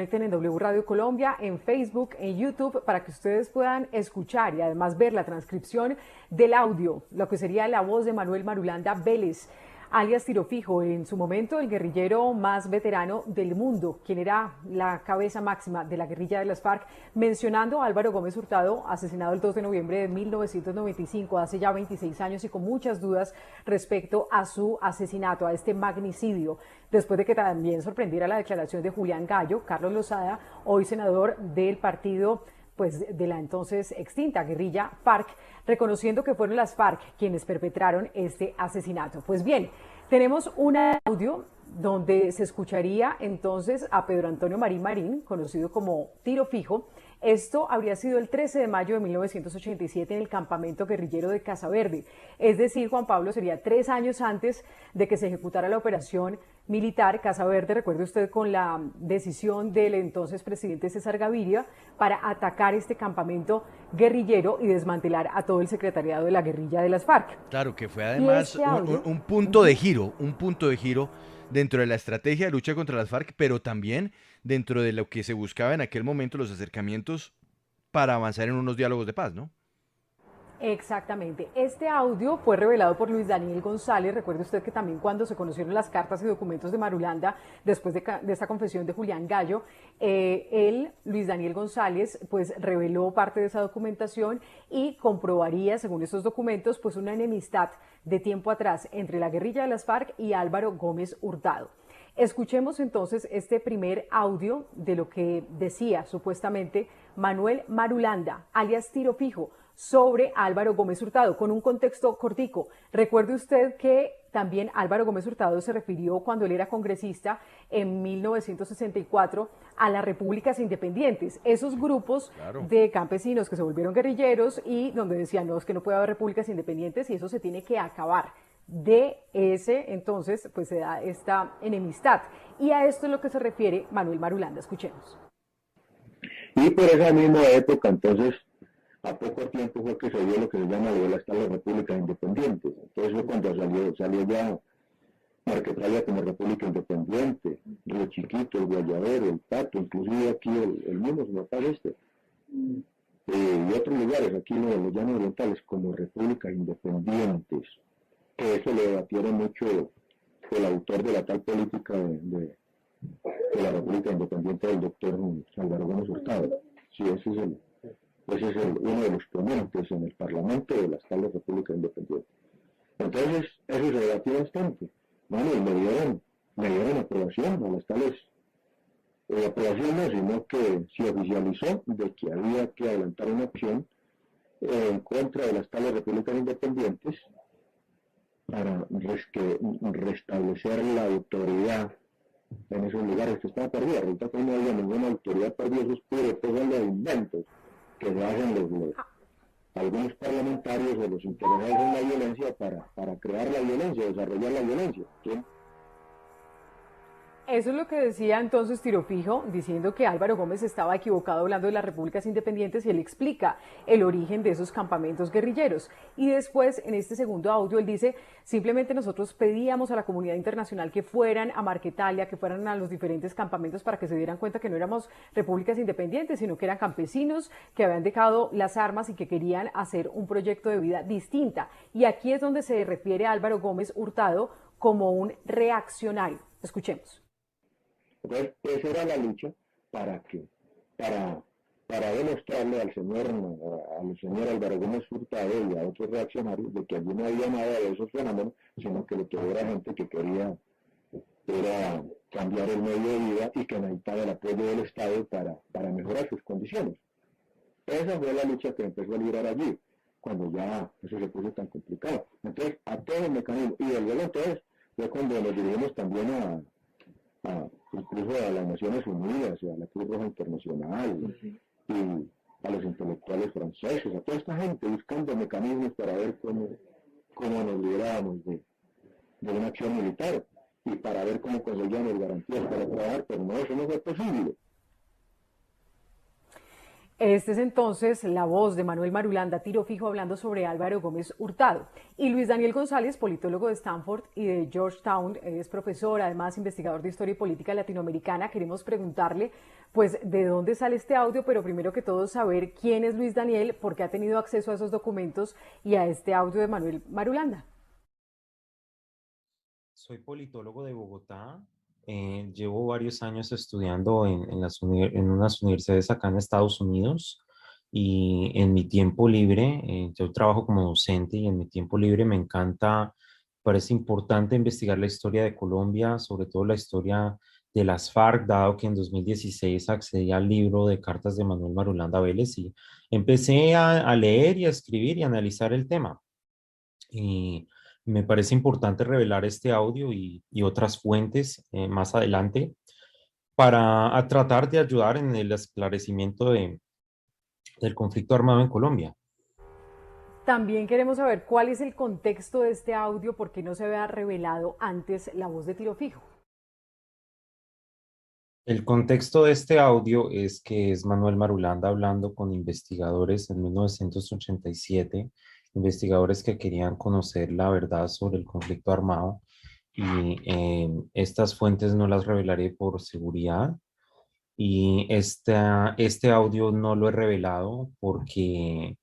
Conecten en W Radio Colombia, en Facebook, en YouTube, para que ustedes puedan escuchar y además ver la transcripción del audio, lo que sería la voz de Manuel Marulanda Vélez, alias Tiro Fijo, en su momento el guerrillero más veterano del mundo, quien era la cabeza máxima de la guerrilla de las FARC, mencionando a Álvaro Gómez Hurtado, asesinado el 2 de noviembre de 1995, hace ya 26 años, y con muchas dudas respecto a su asesinato, a este magnicidio, después de que también sorprendiera la declaración de Julián Gallo, Carlos Lozada, hoy senador del partido de la entonces extinta guerrilla FARC, reconociendo que fueron las FARC quienes perpetraron este asesinato. Pues bien, tenemos un audio donde se escucharía entonces a Pedro Antonio Marín Marín, conocido como Tiro Fijo. Esto habría sido el 13 de mayo de 1987 en el campamento guerrillero de Casa Verde. Es decir, Juan Pablo, sería 3 años antes de que se ejecutara la operación militar Casa Verde, recuerde usted, con la decisión del entonces presidente César Gaviria para atacar este campamento guerrillero y desmantelar a todo el secretariado de la guerrilla de las FARC. Claro, que fue además un punto de giro, dentro de la estrategia de lucha contra las FARC, pero también dentro de lo que se buscaba en aquel momento, los acercamientos para avanzar en unos diálogos de paz, ¿no? Exactamente. Este audio fue revelado por Luis Daniel González. Recuerde usted que también cuando se conocieron las cartas y documentos de Marulanda, después de esta confesión de Julián Gallo, Luis Daniel González, pues reveló parte de esa documentación y comprobaría, según estos documentos, pues una enemistad de tiempo atrás entre la guerrilla de las FARC y Álvaro Gómez Hurtado. Escuchemos entonces este primer audio de lo que decía supuestamente Manuel Marulanda, alias Tiro Fijo, sobre Álvaro Gómez Hurtado, con un contexto cortico. Recuerde usted que también Álvaro Gómez Hurtado se refirió, cuando él era congresista en 1964, a las repúblicas independientes, esos grupos de campesinos que se volvieron guerrilleros y donde decían, no, es que no puede haber repúblicas independientes y eso se tiene que acabar. De ese entonces pues se da esta enemistad, y a esto es lo que se refiere Manuel Marulanda. Escuchemos. Y por esa misma época, entonces, a poco tiempo fue que se dio lo que se llama las repúblicas independientes. Entonces fue cuando salió ya Marquetalia como república independiente, Río Chiquito, el Guayabero, el Pato, inclusive aquí el mismo se me parece, y otros lugares aquí los llanos orientales como repúblicas independientes, que eso lo debatieron mucho el autor de la tal política de la república independiente, del doctor Álvaro Gómez Hurtado. Sí, ese es uno de los ponentes en el Parlamento de las tales repúblicas independientes. Entonces, eso se debatió bastante. Bueno, y me dieron aprobación a las tales, aprobación no, sino que se oficializó de que había que adelantar una acción en contra de las tales repúblicas independientes para restablecer la autoridad en esos lugares que estaba perdida. Resulta que no había ninguna autoridad perdida, esos puros son los inventos que se hacen algunos parlamentarios o los interesados en la violencia para crear la violencia, desarrollar la violencia. ¿Sí? Eso es lo que decía entonces Tiro Fijo, diciendo que Álvaro Gómez estaba equivocado hablando de las repúblicas independientes, y él explica el origen de esos campamentos guerrilleros. Y después, en este segundo audio, él dice, simplemente nosotros pedíamos a la comunidad internacional que fueran a Marquetalia, que fueran a los diferentes campamentos para que se dieran cuenta que no éramos repúblicas independientes, sino que eran campesinos que habían dejado las armas y que querían hacer un proyecto de vida distinta. Y aquí es donde se refiere a Álvaro Gómez Hurtado como un reaccionario. Escuchemos. Entonces, esa era la lucha para demostrarle al señor Álvaro Gómez Hurtado y a otros reaccionarios de que allí no había nada de esos fenómenos, sino que lo que era gente que quería era cambiar el medio de vida y que necesitaba el apoyo del Estado para mejorar sus condiciones. Esa fue la lucha que empezó a librar allí, cuando ya eso se puso tan complicado. Entonces, a todo el mecanismo, y luego entonces fue cuando nos dirigimos también incluso a las Naciones Unidas, a la Cruz Roja Internacional, y a los intelectuales franceses, a toda esta gente buscando mecanismos para ver cómo nos liberábamos de una acción militar y para ver cómo conseguíamos garantías para trabajar, pero no, eso no fue posible. Esta es entonces la voz de Manuel Marulanda, tiro fijo, hablando sobre Álvaro Gómez Hurtado. Y Luis Daniel González, politólogo de Stanford y de Georgetown, es profesor, además investigador de historia y política latinoamericana. Queremos preguntarle, pues, de dónde sale este audio, pero primero que todo saber quién es Luis Daniel, por qué ha tenido acceso a esos documentos y a este audio de Manuel Marulanda. Soy politólogo de Bogotá. Llevo varios años estudiando en unas universidades acá en Estados Unidos y en mi tiempo libre, yo trabajo como docente y en mi tiempo libre me encanta, parece importante investigar la historia de Colombia, sobre todo la historia de las FARC, dado que en 2016 accedí al libro de cartas de Manuel Marulanda Vélez y empecé a leer y a escribir y a analizar el tema. Y me parece importante revelar este audio y otras fuentes más adelante para tratar de ayudar en el esclarecimiento del conflicto armado en Colombia. También queremos saber cuál es el contexto de este audio, por qué no se había revelado antes la voz de Tiro Fijo. El contexto de este audio es que es Manuel Marulanda hablando con investigadores en 1987, investigadores que querían conocer la verdad sobre el conflicto armado y estas fuentes no las revelaré por seguridad y este audio no lo he revelado porque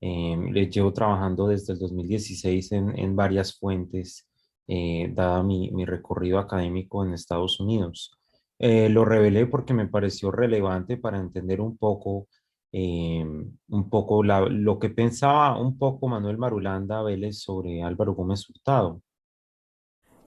le llevo trabajando desde el 2016 en varias fuentes, dada mi recorrido académico en Estados Unidos. Lo revelé porque me pareció relevante para entender un poco lo que pensaba un poco Manuel Marulanda Vélez sobre Álvaro Gómez Hurtado.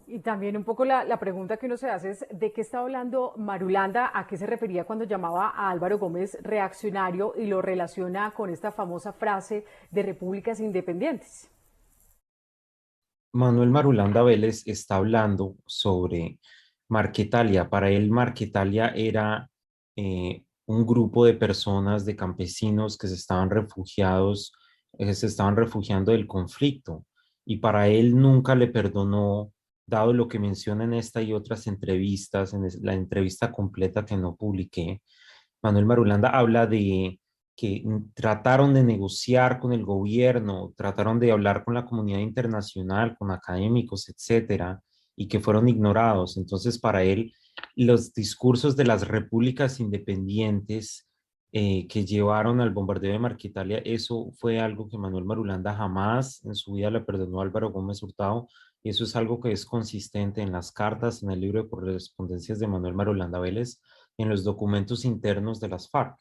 Y también un poco la pregunta que uno se hace es ¿de qué está hablando Marulanda? ¿A qué se refería cuando llamaba a Álvaro Gómez reaccionario y lo relaciona con esta famosa frase de repúblicas independientes? Manuel Marulanda Vélez está hablando sobre Marquetalia. Para él, Marquetalia era un grupo de personas, de campesinos que se estaban refugiando del conflicto. Y para él nunca le perdonó, dado lo que menciona en esta y otras entrevistas, la entrevista completa que no publiqué. Manuel Marulanda habla de que trataron de negociar con el gobierno, trataron de hablar con la comunidad internacional, con académicos, etcétera, y que fueron ignorados. Entonces, para él, los discursos de las repúblicas independientes que llevaron al bombardeo de Marquetalia, eso fue algo que Manuel Marulanda jamás en su vida le perdonó a Álvaro Gómez Hurtado, y eso es algo que es consistente en las cartas, en el libro de correspondencias de Manuel Marulanda Vélez, en los documentos internos de las FARC.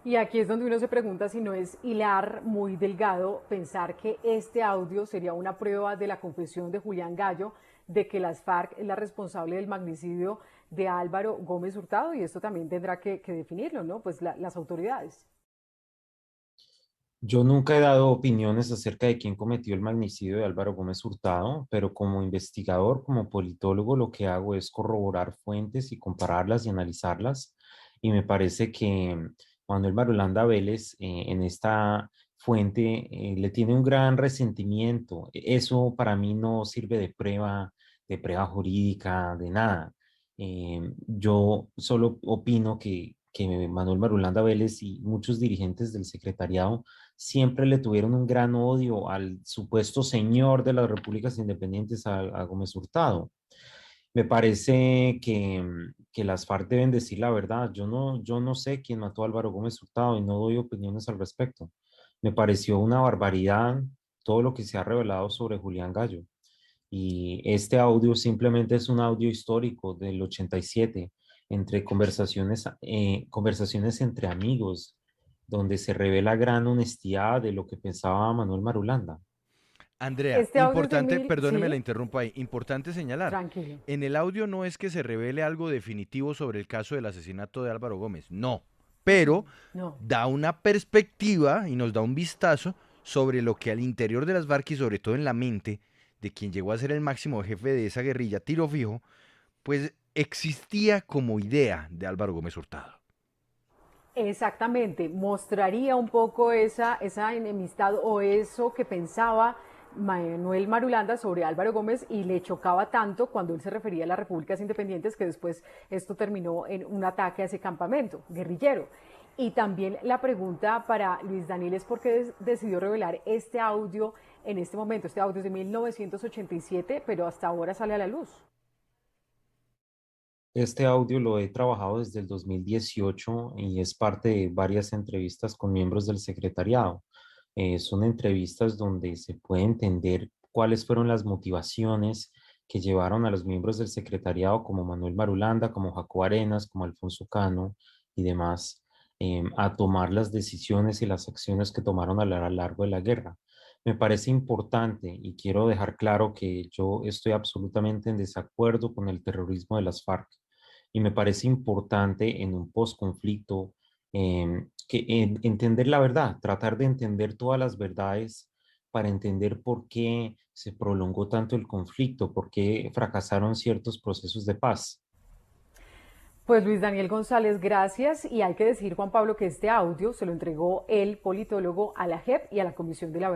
Y aquí es donde uno se pregunta si no es hilar muy delgado pensar que este audio sería una prueba de la confesión de Julián Gallo de que las FARC es la responsable del magnicidio de Álvaro Gómez Hurtado, y esto también tendrá que definirlo, ¿no? Pues las autoridades. Yo nunca he dado opiniones acerca de quién cometió el magnicidio de Álvaro Gómez Hurtado, pero como investigador, como politólogo, lo que hago es corroborar fuentes y compararlas y analizarlas. Y me parece que Manuel Marulanda Vélez en esta fuente le tiene un gran resentimiento. Eso para mí no sirve de prueba jurídica, de nada. Yo solo opino que Manuel Marulanda Vélez y muchos dirigentes del secretariado siempre le tuvieron un gran odio al supuesto señor de las repúblicas independientes, a Gómez Hurtado. Me parece que las FARC deben decir la verdad. Yo no sé quién mató a Álvaro Gómez Hurtado y no doy opiniones al respecto. Me pareció una barbaridad todo lo que se ha revelado sobre Julián Gallo. Y este audio simplemente es un audio histórico del 87 entre conversaciones entre amigos, donde se revela gran honestidad de lo que pensaba Manuel Marulanda. Andrea, Este audio es de importante, mil, perdóneme la sí, interrumpo ahí, importante señalar, tranquilo. en el audio no es que se revele algo definitivo sobre el caso del asesinato de Álvaro Gómez, no, pero No. da una perspectiva y nos da un vistazo sobre lo que al interior de las FARC y sobre todo en la mente de quien llegó a ser el máximo jefe de esa guerrilla, Tiro Fijo, pues existía como idea de Álvaro Gómez Hurtado. Exactamente, mostraría un poco esa enemistad o eso que pensaba Manuel Marulanda sobre Álvaro Gómez y le chocaba tanto cuando él se refería a las repúblicas independientes que después esto terminó en un ataque a ese campamento guerrillero. Y también la pregunta para Luis Daniel es por qué decidió revelar este audio en este momento. Este audio es de 1987, pero hasta ahora sale a la luz. Este audio lo he trabajado desde el 2018 y es parte de varias entrevistas con miembros del secretariado. Son entrevistas donde se puede entender cuáles fueron las motivaciones que llevaron a los miembros del secretariado como Manuel Marulanda, como Jacobo Arenas, como Alfonso Cano y demás, a tomar las decisiones y las acciones que tomaron a lo largo de la guerra. Me parece importante y quiero dejar claro que yo estoy absolutamente en desacuerdo con el terrorismo de las FARC y me parece importante en un posconflicto entender la verdad, tratar de entender todas las verdades para entender por qué se prolongó tanto el conflicto, por qué fracasaron ciertos procesos de paz. Pues Luis Daniel González, gracias. Y hay que decir, Juan Pablo, que este audio se lo entregó el politólogo a la JEP y a la Comisión de la